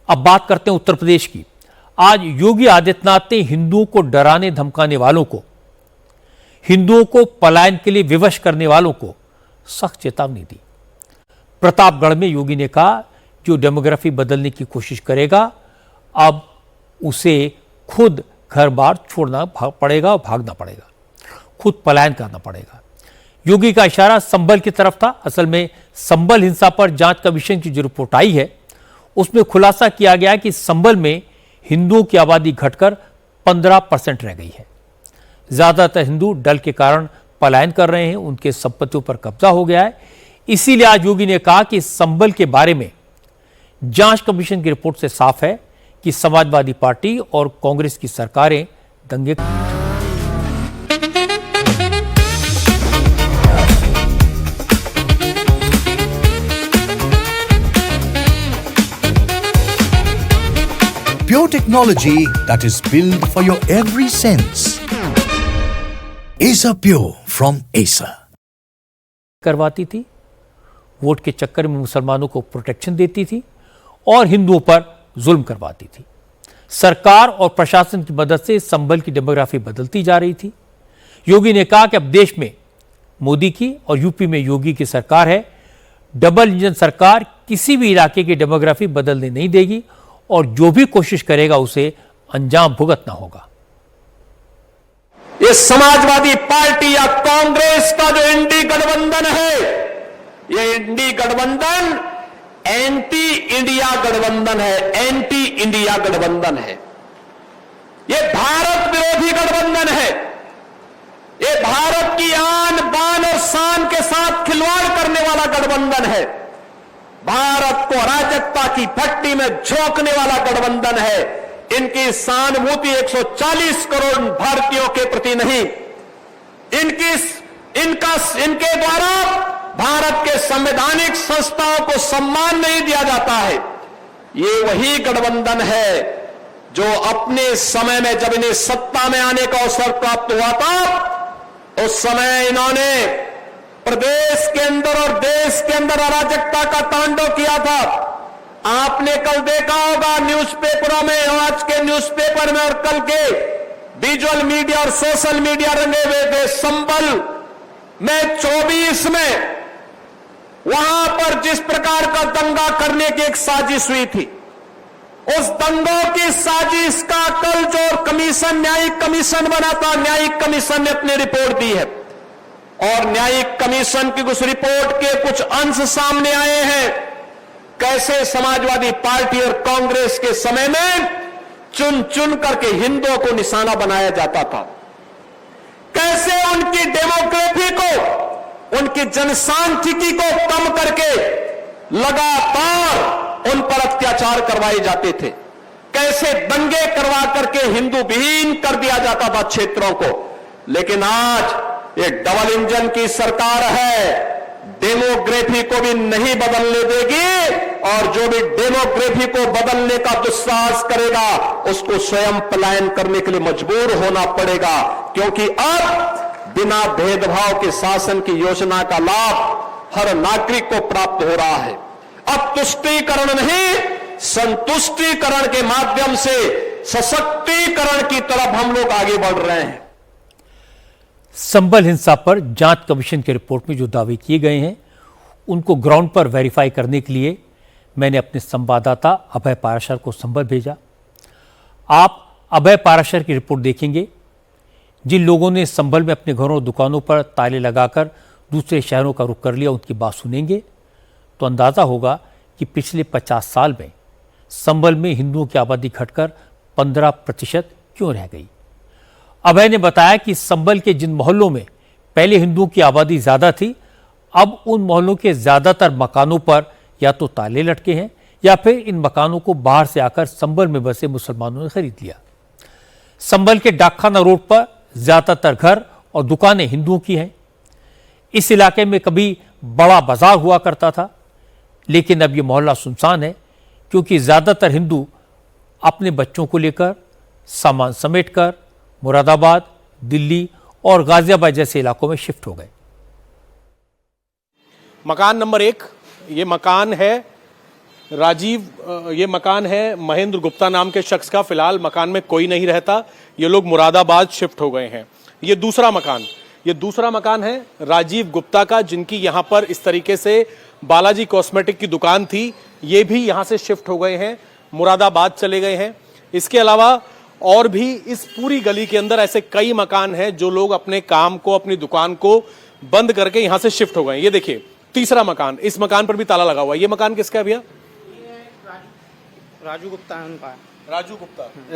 अब बात करते हैं उत्तर प्रदेश की। आज योगी आदित्यनाथ ने हिंदुओं को डराने धमकाने वालों को, हिंदुओं को पलायन के लिए विवश करने वालों को सख्त चेतावनी दी। प्रतापगढ़ में योगी ने कहा, जो डेमोग्राफी बदलने की कोशिश करेगा अब उसे खुद घर बार छोड़ना पड़ेगा और भागना पड़ेगा, खुद पलायन करना पड़ेगा। योगी का इशारा संभल की तरफ था। असल में संभल हिंसा पर जांच कमीशन की जो रिपोर्ट आई है उसमें खुलासा किया गया कि संभल में हिंदुओं की आबादी घटकर 15% रह गई है। ज्यादातर हिंदू डर के कारण पलायन कर रहे हैं, उनके संपत्तियों पर कब्जा हो गया है। इसीलिए आज योगी ने कहा कि संभल के बारे में जांच कमीशन की रिपोर्ट से साफ है कि समाजवादी पार्टी और कांग्रेस की सरकारें दंगे Pure technology that is built for your every sense. Acer Pure from Acer. करवाती थी, वोट के चक्कर में मुसलमानों को प्रोटेक्शन देती थी और हिंदुओं पर जुल्म करवाती थी। सरकार और प्रशासन की मदद से संभल की डेमोग्राफी बदलती जा रही थी। योगी ने कहा कि अब देश में मोदी की और यूपी में योगी की सरकार है। डबल इंजन सरकार किसी भी इलाके की डेमोग्राफी बदलने नहीं देगी और जो भी कोशिश करेगा उसे अंजाम भुगतना होगा। ये समाजवादी पार्टी या कांग्रेस का जो इंडी गठबंधन है, ये इंडी गठबंधन एंटी इंडिया गठबंधन है, एंटी इंडिया गठबंधन है। ये भारत विरोधी गठबंधन है। ये भारत की आन बान और शान के साथ खिलवाड़ करने वाला गठबंधन है। भारत को अराजकता की भट्टी में झोंकने वाला गठबंधन है। इनकी सहानुभूति 140 करोड़ भारतीयों के प्रति नहीं, इनके द्वारा भारत के संवैधानिक संस्थाओं को सम्मान नहीं दिया जाता है। ये वही गठबंधन है जो अपने समय में, जब इन्हें सत्ता में आने का अवसर प्राप्त हुआ था, उस समय इन्होंने प्रदेश के अंदर और देश के अंदर अराजकता का तांडव किया था। आपने कल देखा होगा न्यूज़पेपरों में, आज के न्यूज़पेपर में और कल के विजुअल मीडिया और सोशल मीडिया रंगे हुए थे। संभल में 24 में वहां पर जिस प्रकार का दंगा करने की एक साजिश हुई थी, उस दंगों की साजिश का कल जो कमीशन, न्यायिक कमीशन बना था, न्यायिक कमीशन ने अपनी रिपोर्ट दी है और न्यायिक कमीशन की उस रिपोर्ट के कुछ अंश सामने आए हैं। कैसे समाजवादी पार्टी और कांग्रेस के समय में चुन चुन करके हिंदुओं को निशाना बनाया जाता था, कैसे उनकी डेमोग्राफी को, उनकी जनसांख्यिकी को कम करके लगातार उन पर अत्याचार करवाए जाते थे, कैसे दंगे करवा करके हिंदू विहीन कर दिया जाता था क्षेत्रों को। लेकिन आज ये डबल इंजन की सरकार है, डेमोग्राफी को भी नहीं बदलने देगी और जो भी डेमोग्राफी को बदलने का दुस्साहस करेगा उसको स्वयं पलायन करने के लिए मजबूर होना पड़ेगा, क्योंकि अब बिना भेदभाव के शासन की योजना का लाभ हर नागरिक को प्राप्त हो रहा है। अब तुष्टीकरण नहीं, संतुष्टीकरण के माध्यम से सशक्तिकरण की तरफ हम लोग आगे बढ़ रहे हैं। संभल हिंसा पर जांच कमीशन की रिपोर्ट में जो दावे किए गए हैं उनको ग्राउंड पर वेरीफाई करने के लिए मैंने अपने संवाददाता अभय पाराशर को संभल भेजा। आप अभय पाराशर की रिपोर्ट देखेंगे। जिन लोगों ने संभल में अपने घरों और दुकानों पर ताले लगाकर दूसरे शहरों का रुख कर लिया, उनकी बात सुनेंगे तो अंदाज़ा होगा कि पिछले 50 साल में संभल में हिंदुओं की आबादी घटकर 15% क्यों रह गई। अभय ने बताया कि संभल के जिन मोहल्लों में पहले हिंदुओं की आबादी ज्यादा थी, अब उन मोहल्लों के ज्यादातर मकानों पर या तो ताले लटके हैं या फिर इन मकानों को बाहर से आकर संभल में बसे मुसलमानों ने खरीद लिया। संभल के डाकखाना रोड पर ज्यादातर घर और दुकानें हिंदुओं की हैं। इस इलाके में कभी बड़ा बाजार हुआ करता था, लेकिन अब यह मोहल्ला सुनसान है क्योंकि ज्यादातर हिंदू अपने बच्चों को लेकर सामान समेटकर मुरादाबाद, दिल्ली और गाजियाबाद जैसे इलाकों में शिफ्ट हो गए। मकान नंबर 1, ये मकान है राजीव, ये मकान है महेंद्र गुप्ता नाम के शख्स का। फिलहाल मकान में कोई नहीं रहता, ये लोग मुरादाबाद शिफ्ट हो गए हैं। ये दूसरा मकान है राजीव गुप्ता का, जिनकी यहां पर इस तरीके से बालाजी कॉस्मेटिक की दुकान थी। ये भी यहां से शिफ्ट हो गए हैं, मुरादाबाद चले गए हैं। इसके अलावा और भी इस पूरी गली के अंदर ऐसे कई मकान हैं जो लोग अपने काम को, अपनी दुकान को बंद करके यहां से शिफ्ट हो गए। ये देखिए तीसरा मकान, इस मकान पर भी ताला लगा हुआ है। ये मकान किसका है भैया? राजू गुप्ता है उनका।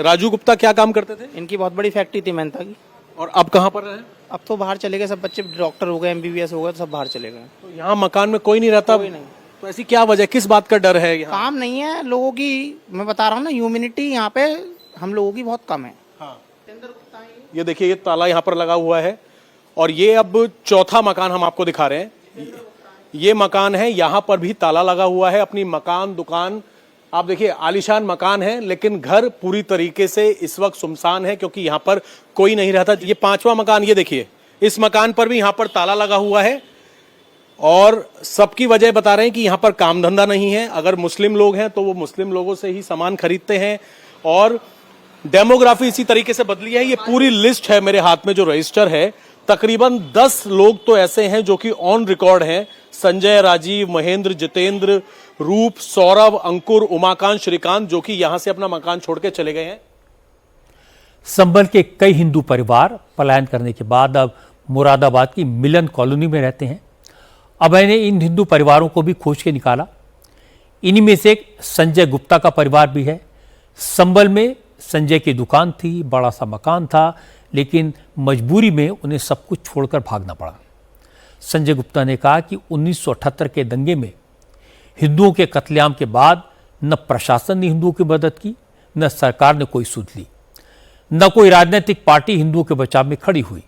राजू गुप्ता क्या काम करते थे? इनकी बहुत बड़ी फैक्ट्री थी मेहनता की। और अब कहां पर हैं? अब तो बाहर चले गए, सब बच्चे डॉक्टर हो गए, MBBS हो गए, तो सब बाहर चले गए। तो यहाँ मकान में कोई नहीं रहता? कोई नहीं। तो ऐसी क्या वजह, किस बात का डर है यहाँ? काम नहीं है लोगों की, मैं बता रहा हूँ ना, ह्यूमिनिटी यहाँ पे हम लोगों की बहुत कम है। हाँ। ये देखिए ये ताला यहाँ पर लगा हुआ है। और ये अब चौथा मकान हम आपको दिखा रहे हैं। ये मकान है, यहाँ पर भी ताला लगा हुआ है। अपनी मकान, दुकान, आप देखिए आलीशान मकान है, लेकिन घर पूरी तरीके से इस वक्त सुनसान है क्योंकि यहाँ पर कोई नहीं रहता। ये पांचवा मकान, ये देखिए इस मकान पर भी यहाँ पर ताला लगा हुआ है। और सबकी वजह बता रहे हैं कि यहाँ पर काम धंधा नहीं है। अगर मुस्लिम लोग हैं तो वो मुस्लिम लोगों से ही सामान खरीदते हैं। और डेमोग्राफी इसी तरीके से बदली है। ये पूरी लिस्ट है मेरे हाथ में जो रजिस्टर है, तकरीबन 10 लोग तो ऐसे हैं जो कि ऑन रिकॉर्ड हैं। संजय, राजीव, महेंद्र, जितेंद्र, रूप, सौरभ, अंकुर, उमाकांत, श्रीकांत, जो कि यहां से अपना मकान छोड़ के चले गए हैं। संभल के कई हिंदू परिवार पलायन करने के बाद अब मुरादाबाद की मिलन कॉलोनी में रहते हैं। अब मैंने इन हिंदू परिवारों को भी खोज के निकाला। इन्हीं में से एक संजय गुप्ता का परिवार भी है। संभल में संजय की दुकान थी, बड़ा सा मकान था, लेकिन मजबूरी में उन्हें सब कुछ छोड़कर भागना पड़ा। संजय गुप्ता ने कहा कि 1978 के दंगे में हिंदुओं के कत्लेआम के बाद न प्रशासन ने हिंदुओं की मदद की, न सरकार ने कोई सुध ली, न कोई राजनीतिक पार्टी हिंदुओं के बचाव में खड़ी हुई।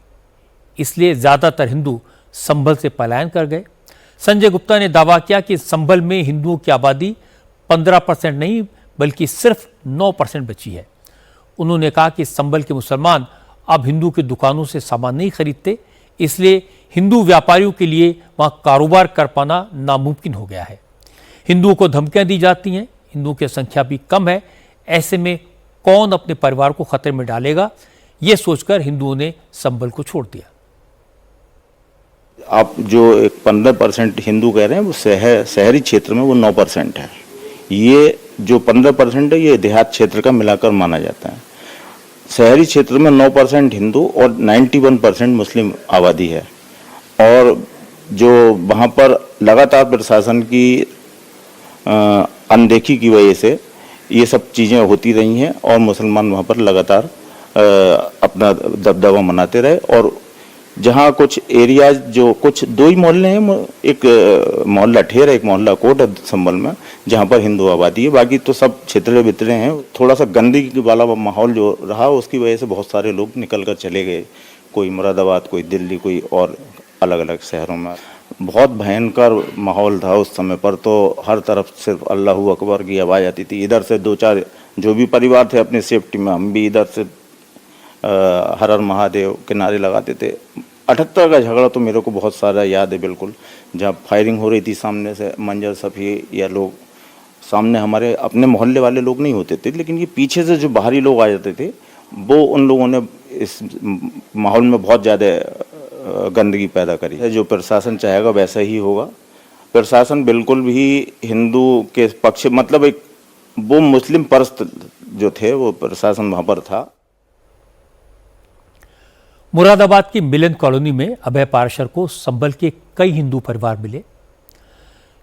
इसलिए ज्यादातर हिंदू संभल से पलायन कर गए। संजय गुप्ता ने दावा किया कि संभल में हिंदुओं की आबादी 15% नहीं बल्कि सिर्फ 9% बची है। उन्होंने कहा कि संभल के मुसलमान अब हिंदू की दुकानों से सामान नहीं खरीदते, इसलिए हिंदू व्यापारियों के लिए वहां कारोबार कर पाना नामुमकिन हो गया है। हिंदुओं को धमकियां दी जाती हैं, हिंदुओं की संख्या भी कम है। ऐसे में कौन अपने परिवार को खतरे में डालेगा, यह सोचकर हिंदुओं ने संभल को छोड़ दिया। आप जो एक 15% हिंदू कह रहे हैं वो शहरी क्षेत्र में वो 9% है। ये जो 15% है ये देहात क्षेत्र का मिलाकर माना जाता है। शहरी क्षेत्र में 9% हिंदू और 91% मुस्लिम आबादी है। और जो वहाँ पर लगातार प्रशासन की अनदेखी की वजह से ये सब चीज़ें होती रही हैं और मुसलमान वहाँ पर लगातार अपना दबदबा मनाते रहे। और जहाँ कुछ एरियाज जो कुछ दो ही मोहल्ले हैं, एक मोहल्ला ठेर है, एक मोहल्ला कोट है संभल में, जहाँ पर हिंदू आबादी है, बाकी तो सब क्षेत्रे बितरे हैं। थोड़ा सा गंदगी वाला माहौल जो रहा उसकी वजह से बहुत सारे लोग निकल कर चले गए, कोई मुरादाबाद, कोई दिल्ली, कोई और अलग अलग शहरों में। बहुत भयंकर माहौल था उस समय पर, तो हर तरफ सिर्फ अल्लाहू अकबर की आवाज़ आती थी। इधर से 2-4 जो भी परिवार थे अपनी सेफ्टी में, हम भी इधर से हर हर महादेव के नारे लगाते थे। 78 का झगड़ा तो मेरे को बहुत सारा याद है बिल्कुल, जब फायरिंग हो रही थी सामने से, मंजर सफ़ी या लोग सामने हमारे अपने मोहल्ले वाले लोग नहीं होते थे, लेकिन ये पीछे से जो बाहरी लोग आ जाते थे वो उन लोगों ने इस माहौल में बहुत ज़्यादा गंदगी पैदा करी है। जो प्रशासन चाहेगा वैसा ही होगा। प्रशासन बिल्कुल भी हिंदू के पक्ष, मतलब एक वो मुस्लिम परस्त जो थे वो प्रशासन वहाँ पर था। मुरादाबाद की मिलन कॉलोनी में अभय पाराशर को संभल के कई हिंदू परिवार मिले।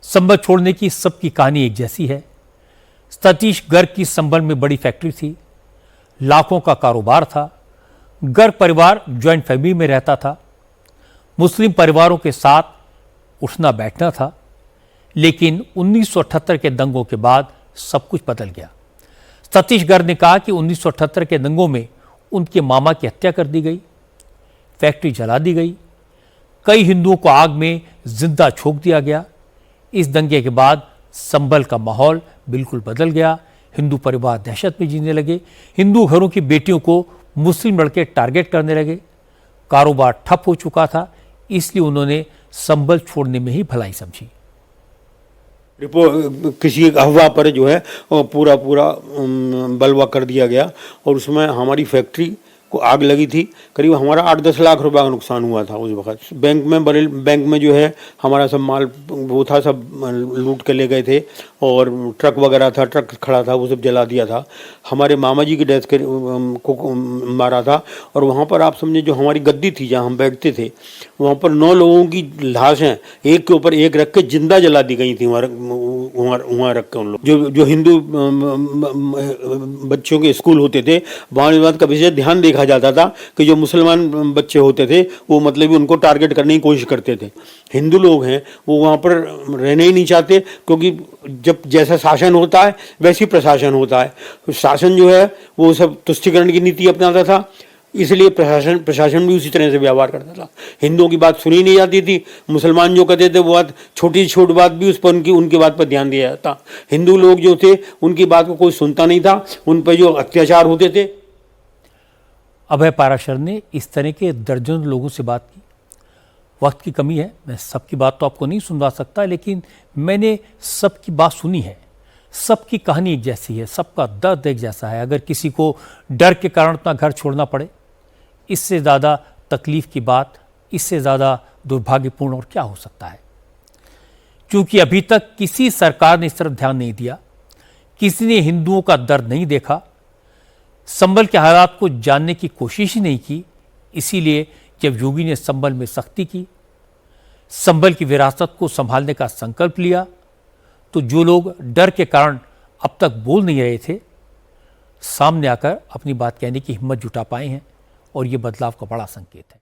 संभल छोड़ने की सबकी कहानी एक जैसी है। सतीश गर्ग की संभल में बड़ी फैक्ट्री थी, लाखों का कारोबार था। गर्ग परिवार ज्वाइंट फैमिली में रहता था, मुस्लिम परिवारों के साथ उठना बैठना था। लेकिन 1978 के दंगों के बाद सब कुछ बदल गया। सतीश गर्ग ने कहा कि 1978 के दंगों में उनके मामा की हत्या कर दी गई, फैक्ट्री जला दी गई, कई हिंदुओं को आग में जिंदा झोंक दिया गया। इस दंगे के बाद संभल का माहौल बिल्कुल बदल गया। हिंदू परिवार दहशत में जीने लगे। हिंदू घरों की बेटियों को मुस्लिम लड़के टारगेट करने लगे। कारोबार ठप हो चुका था, इसलिए उन्होंने संभल छोड़ने में ही भलाई समझी। 1978 के दंगे के बाद संभल में जो माहौल था वो बिल्कुल बदल गया। हिंदू परिवार दहशत में जीने लगे। हिंदू घरों की बेटियों को मुस्लिम लड़के टारगेट करने लगे। कारोबार ठप हो चुका था, इसलिए उन्होंने संभल छोड़ने में ही भलाई समझी। रिपोर्ट किसी एक अफवाह पर जो है वो पूरा बलवा कर दिया गया और उसमें हमारी फैक्ट्री को आग लगी थी। करीब हमारा 8-10 लाख रुपए का नुकसान हुआ था उस वक्त। बैंक में जो है हमारा सब माल वो था, सब लूट के ले गए थे और ट्रक वगैरह था, ट्रक खड़ा था, वो सब जला दिया था। हमारे मामा जी की डेथ को मारा था और वहाँ पर आप समझे जो हमारी गद्दी थी जहाँ हम बैठते थे वहाँ पर 9 लोगों की लाशें एक के ऊपर एक रख के जिंदा जला दी गई थी वहाँ रख के। उन लोग जो हिंदू बच्चों के स्कूल होते थे वहाँ इस बात का विशेष ध्यान देखा जाता था कि जो मुसलमान बच्चे होते थे वो मतलब उनको टारगेट करने की कोशिश करते थे। हिंदू लोग हैं वो वहाँ पर रहने ही नहीं चाहते क्योंकि जब जैसा शासन होता है वैसी प्रशासन होता है। शासन जो है वो सब तुष्टीकरण की नीति अपनाता था, इसलिए प्रशासन भी उसी तरह से व्यवहार करता था। हिंदुओं की बात सुनी नहीं जाती थी, मुसलमान जो कहते थे वो बात छोटी बात भी उस पर उनकी बात पर ध्यान दिया जाता। हिंदू लोग जो थे उनकी बात को कोई सुनता नहीं था, उन पर जो अत्याचार होते थे। अभय पाराशर ने इस तरह के दर्जनों लोगों से बात की। वक्त की कमी है, मैं सबकी बात तो आपको नहीं सुनवा सकता, लेकिन मैंने सबकी बात सुनी है। सबकी कहानी एक जैसी है, सबका दर्द एक जैसा है। अगर किसी को डर के कारण अपना घर छोड़ना पड़े, इससे ज़्यादा तकलीफ की बात, इससे ज़्यादा दुर्भाग्यपूर्ण और क्या हो सकता है। क्योंकि अभी तक किसी सरकार ने इस तरफ ध्यान नहीं दिया, किसी ने हिंदुओं का दर्द नहीं देखा, संभल के हालात को जानने की कोशिश ही नहीं की। इसीलिए जब योगी ने संभल में सख्ती की, संभल की विरासत को संभालने का संकल्प लिया, तो जो लोग डर के कारण अब तक बोल नहीं रहे थे, सामने आकर अपनी बात कहने की हिम्मत जुटा पाए हैं और ये बदलाव का बड़ा संकेत है।